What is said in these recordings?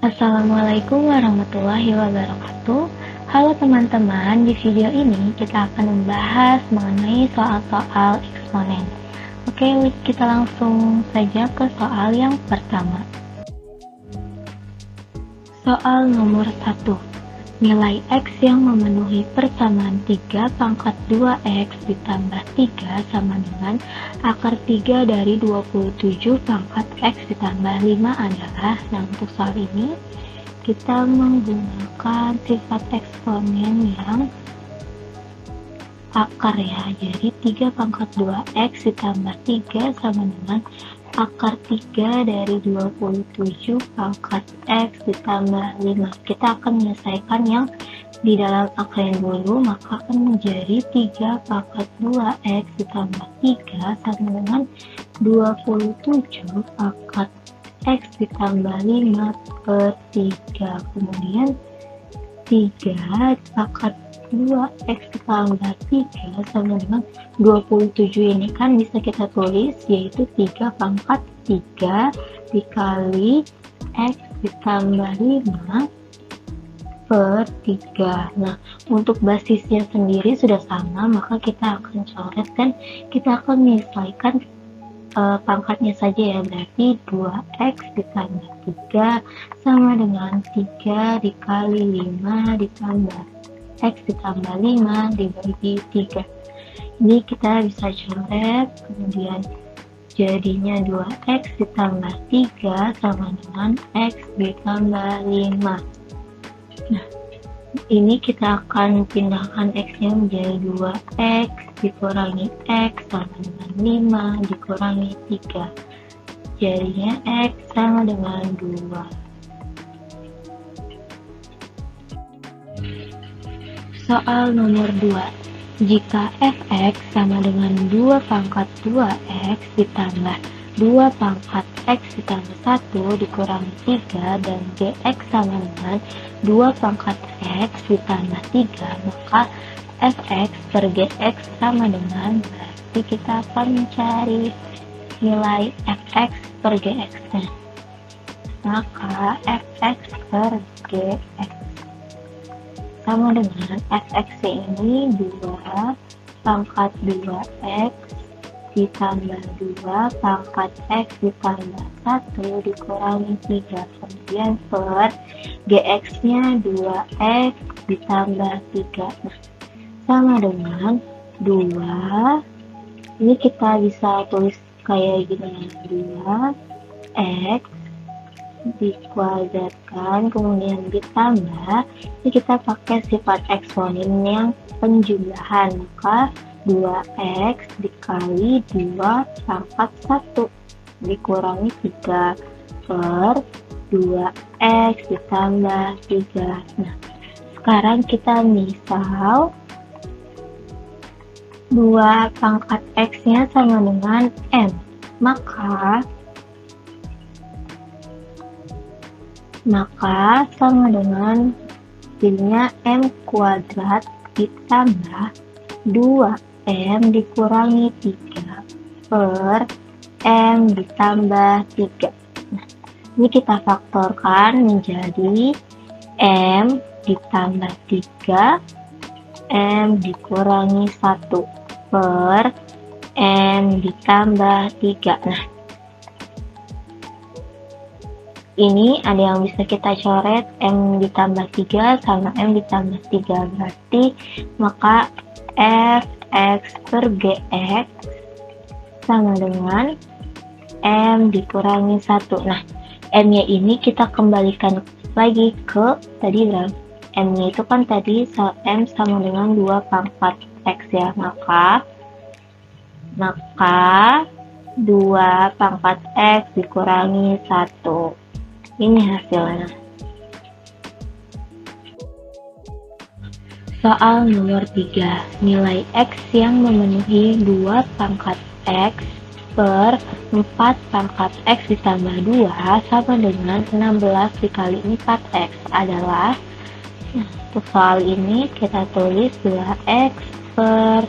Assalamualaikum warahmatullahi wabarakatuh. Halo teman-teman, di video ini kita akan membahas mengenai soal-soal eksponen. Oke, kita langsung saja ke soal yang pertama. Soal nomor 1. Nilai X yang memenuhi persamaan 3 pangkat 2X ditambah 3 sama dengan akar 3 dari 27 pangkat X ditambah 5 adalah. Nah, untuk soal ini kita menggunakan sifat eksponen yang akar ya. Jadi 3 pangkat 2X ditambah 3 sama dengan akar 3 dari 27 pangkat X ditambah 5. Kita akan menyelesaikan yang di dalam akar yang dulu, maka akan menjadi 3 pangkat 2X ditambah 3 sama dengan 27 pangkat X ditambah 5 per 3. Kemudian 3 pangkat 2X ditambah 3 sama dengan 27. Ini kan bisa kita tulis yaitu 3 pangkat 3 dikali X ditambah 5 per 3. Nah, untuk basisnya sendiri sudah sama, maka kita akan coret dan kita akan menyelesaikan pangkatnya saja ya. Berarti 2X ditambah 3 sama dengan 3 dikali 5 ditambah X ditambah 5 dibagi 3. Ini kita bisa coret, kemudian jadinya 2X ditambah 3 sama dengan X ditambah 5. Nah, ini kita akan pindahkan X-nya menjadi 2X dikurangi X sama dengan 5 dikurangi 3. Jadinya X sama dengan 2. Soal nomor 2. Jika fx sama dengan 2 pangkat 2x ditambah 2 pangkat x ditambah 1 dikurangi 3 dan gx sama dengan 2 pangkat x ditambah 3, maka fx per gx sama dengan, berarti kita akan mencari nilai fx per gx nya. Maka fx per gx sama dengan fx ini 2 pangkat 2x ditambah 2 pangkat x ditambah 1 dikurangi 3, kemudian per gx nya 2x ditambah 3. Nah, sama dengan 2, ini kita bisa tulis kayak gini, 2x dikuadratkan kemudian ditambah, ini kita pakai sifat eksponen yang penjumlahan, maka 2x dikali 2 pangkat 1 dikurangi 3 per 2x ditambah 3. Nah, sekarang kita misal 2 pangkat x nya sama dengan m, maka sama dengan hasilnya m kuadrat ditambah 2m dikurangi 3 per m ditambah 3. Nah, ini kita faktorkan menjadi m ditambah 3 m dikurangi 1 per m ditambah 3. Nah, ini ada yang bisa kita coret, m ditambah 3 sama m ditambah 3, berarti maka fx per gx sama dengan m dikurangi 1. Nah, m nya ini kita kembalikan lagi ke tadi berapa, m nya itu kan tadi m sama dengan 2 pangkat x ya, maka 2 pangkat x dikurangi 1. Ini hasilnya. Soal nomor 3. Nilai X yang memenuhi 2 pangkat X per 4 pangkat X ditambah 2 sama dengan 16 dikali 4X adalah. Nah, untuk soal ini kita tulis 2X per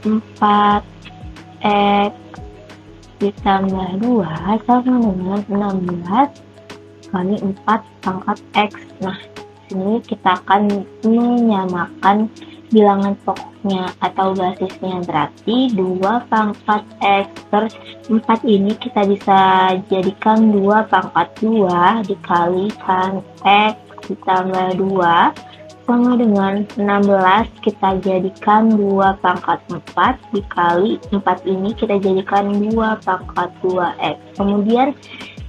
4X ditambah 2 sama dengan 16 kali 4 pangkat X. Nah, sini kita akan menyamakan bilangan pokoknya atau basisnya, berarti 2 pangkat X per 4 ini kita bisa jadikan 2 pangkat 2 dikalikan X ditambah 2 sama dengan 16 kita jadikan 2 pangkat 4 dikali 4 ini kita jadikan 2 pangkat 2X. Kemudian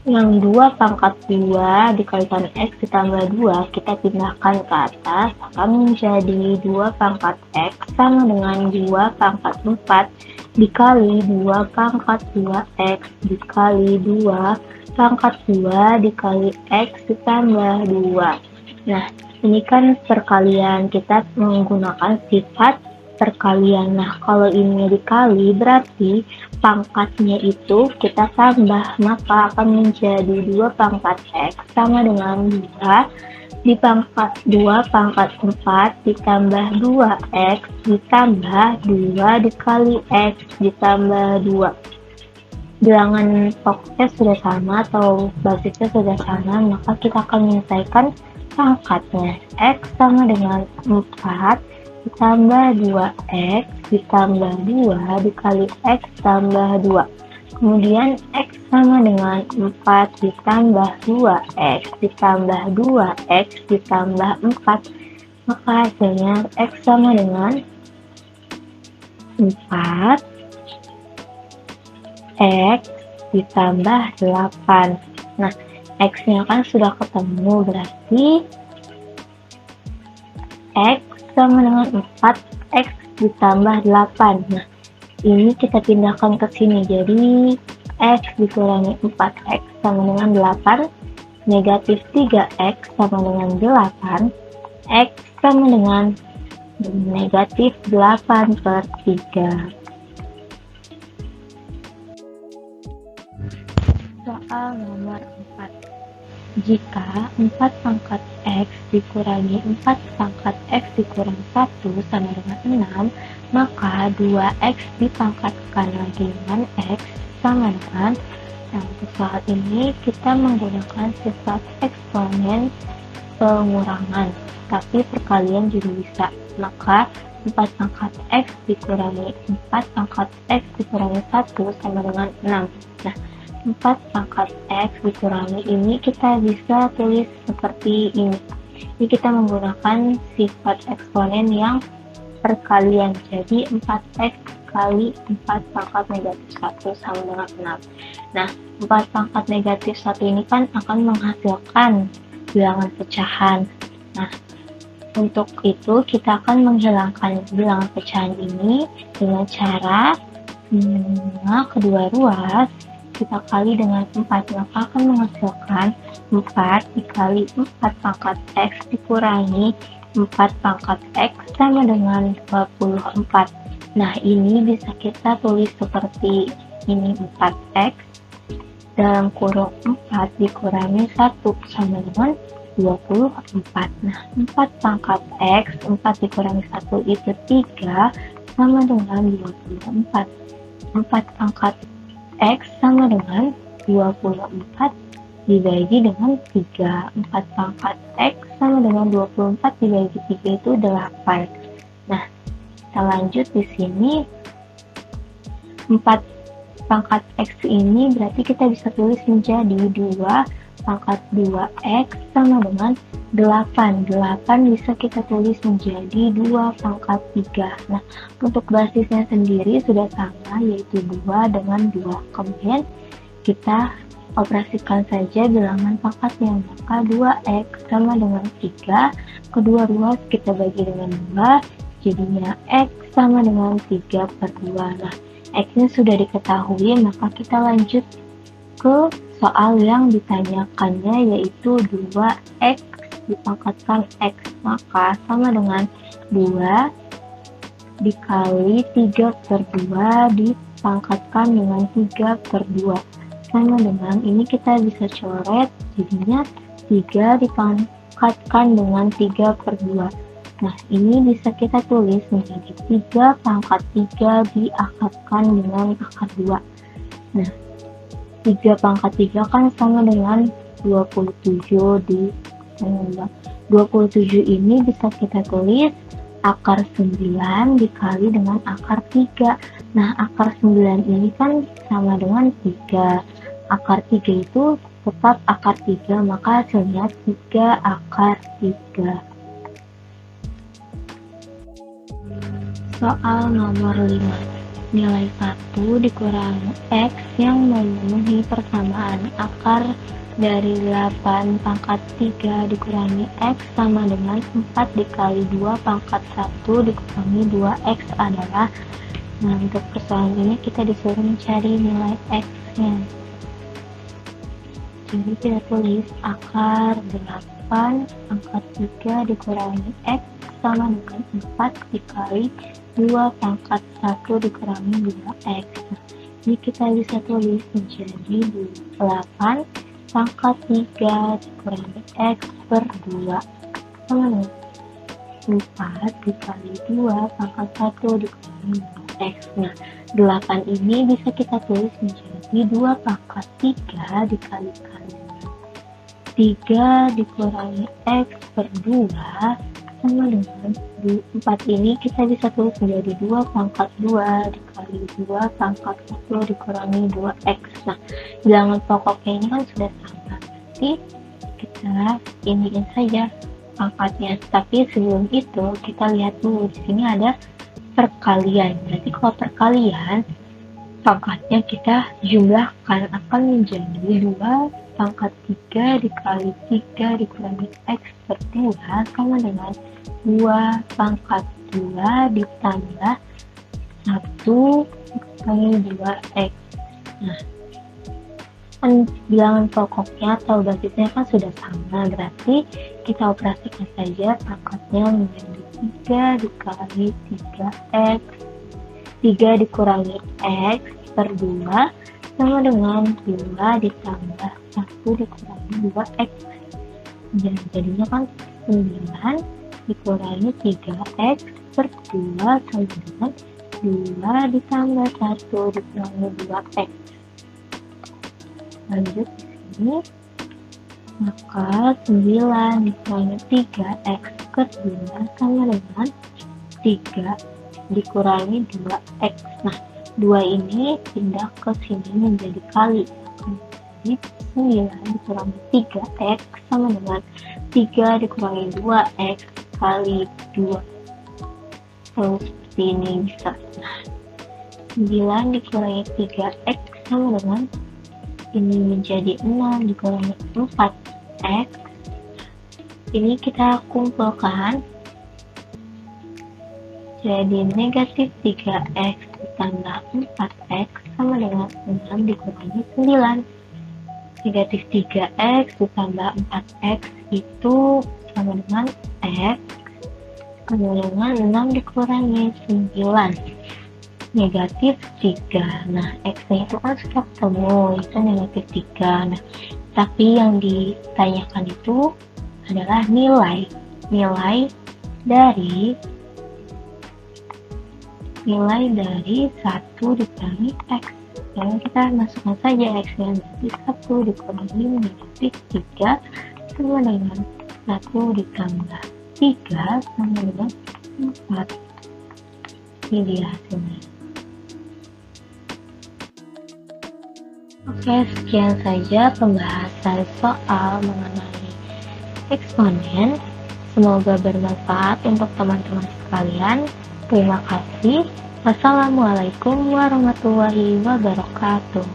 yang 2 pangkat 2 dikalikan X ditambah 2 kita pindahkan ke atas akan menjadi 2 pangkat X sama dengan 2 pangkat 4 dikali 2 pangkat 2X dikali 2 pangkat 2 dikali X ditambah 2. Nah, ini kan perkalian, kita menggunakan sifat perkalian. Nah, kalau ini dikali berarti pangkatnya itu kita tambah, maka akan menjadi 2 pangkat X sama dengan 2 di pangkat 2 pangkat 4 ditambah 2X ditambah 2 dikali X ditambah 2. Bilangan pokoknya sudah sama atau basisnya sudah sama, maka kita akan menyelesaikan pangkatnya. X sama dengan 4 ditambah 2X ditambah 2 dikali X tambah 2. Kemudian X sama dengan 4 ditambah 2X ditambah 2X ditambah 4. Maka hasilnya X sama dengan 4 X ditambah 8. Nah, X-nya kan sudah ketemu, berarti X sama dengan 4X ditambah 8. Nah, ini kita pindahkan ke sini, jadi X dikurangi 4X sama dengan 8, negatif 3X sama dengan 8, X sama dengan negatif 8 per 3. Soal nomor 4. Jika 4 pangkat X dikurangi 4 pangkat X dikurang 1 sama dengan 6, maka 2X dipangkatkan lagi dengan X sama dengan, nah untuk soal ini kita menggunakan sifat eksponen pengurangan, tapi perkalian juga bisa. Maka 4 pangkat X dikurangi 4 pangkat X dikurangi 1 sama dengan 6. Nah, 4 pangkat X dikurangi ini kita bisa tulis seperti ini. Ini kita menggunakan sifat eksponen yang perkalian. Jadi 4X kali 4 pangkat negatif 1 sama dengan 6. Nah, 4 pangkat negatif 1 ini kan akan menghasilkan bilangan pecahan. Nah, untuk itu kita akan menghilangkan bilangan pecahan ini dengan cara kedua ruas kita kali dengan 4, maka akan menghasilkan 4 dikali 4 pangkat X dikurangi 4 pangkat X sama dengan 24. Nah, ini bisa kita tulis seperti ini, 4X dalam kurung 4 dikurangi 1 sama dengan 24. Nah, 4 pangkat X, 4 dikurangi 1 itu 3 sama dengan 24. 4 pangkat X sama dengan 24 dibagi dengan 3. 4 pangkat X sama dengan 24 dibagi 3 itu 8. Nah, kita lanjut di sini. 4 pangkat X ini berarti kita bisa tulis menjadi 2 pangkat 2X sama dengan 8. 8 bisa kita tulis menjadi 2 pangkat 3. Nah, untuk basisnya sendiri sudah sama, yaitu 2 dengan 2. Kemudian kita operasikan saja bilangan pangkatnya, maka 2X sama dengan 3. Kedua ruas kita bagi dengan 2, jadinya X sama dengan 3 per 2. Nah, X-nya sudah diketahui, maka kita lanjut ke soal yang ditanyakannya, yaitu 2X dipangkatkan X, maka sama dengan 2 dikali 3 per 2 dipangkatkan dengan 3 per 2 sama dengan, ini kita bisa coret, jadinya 3 dipangkatkan dengan 3 per 2. Nah, ini bisa kita tulis menjadi 3 pangkat 3 diakarkan dengan akar 2. Nah, 3 pangkat 3 kan sama dengan 27 di 27 ini bisa kita tulis akar 9 dikali dengan akar 3. Nah, akar 9 ini kan sama dengan 3. Akar 3 itu tetap akar 3, maka hasilnya 3 akar 3. Soal nomor 5. Nilai 1 dikurangi X yang memenuhi persamaan akar dari 8 pangkat 3 dikurangi X sama dengan 4 dikali 2 pangkat 1 dikurangi 2X adalah. Nah, untuk persoalan ini kita disuruh mencari nilai X-nya. Jadi kita tulis akar 8 pangkat 3 dikurangi X sama dengan 4 dikali 2 pangkat 1 dikurangi 2X. Ini kita bisa tulis menjadi 8 pangkat 3 dikurangi X per 2 sama dengan 4 dikali 2 pangkat 1 dikurangi 2X. Nah, 8 ini bisa kita tulis menjadi 2 pangkat 3 dikali-kali 3 dikurangi X per 2 sama dengan 4 ini kita bisa tulis menjadi 2 pangkat 2 dikali 2 pangkat 1 dikurangi 2X. Nah, bilangan pokoknya ini kan sudah sama, berarti kita iniin saja pangkatnya. Tapi sebelum itu kita lihat dulu, di sini ada perkalian. Berarti kalau perkalian pangkatnya kita jumlahkan akan menjadi 2 pangkat 3 dikali 3 dikurangi X per 2 sama dengan 2 pangkat 2 ditambah 1 dikurangi 2X. Nah, bilangan pokoknya atau basisnya kan sudah sama, berarti kita operasikan saja pangkatnya menjadi 3 dikali 3X 3 dikurangi X per 2 sama dengan 2 ditambah 1 dikurangi 2X. Dan jadinya kan 9 dikurangi 3X per 2 sama dengan 2 ditambah 1 dikurangi 2X. Lanjut di sini, maka 9 dikurangi 3X per 2 sama dengan 3 dikurangi 2X. Nah, 2 ini pindah ke sini menjadi kali. Jadi 9 dikurangi 3X sama dengan 3 dikurangi 2X kali 2. Terus seperti ini bisa. Nah, 9 dikurangi 3X sama dengan ini menjadi 6 dikurangi 4X. Ini kita kumpulkan jadi negatif 3X ditambah 4X sama dengan 6 dikurangi 9. Negatif 3X ditambah 4X itu sama dengan X sama dengan 6 dikurangi 9. Negatif 3. Nah, X-nya itu kan sudah ketemu, itu negatif 3. Nah, tapi yang ditanyakan itu adalah nilai dari 1 dikurangi X. Jadi kita masukkan saja X-nya, berarti 1 dikurangi negatif 3 sama dengan 1 ditambah 3 sama dengan 4. Ini dia hasilnya. Oke, sekian saja pembahasan soal mengenai eksponen. Semoga bermanfaat untuk teman-teman sekalian. Terima kasih. Wassalamualaikum warahmatullahi wabarakatuh.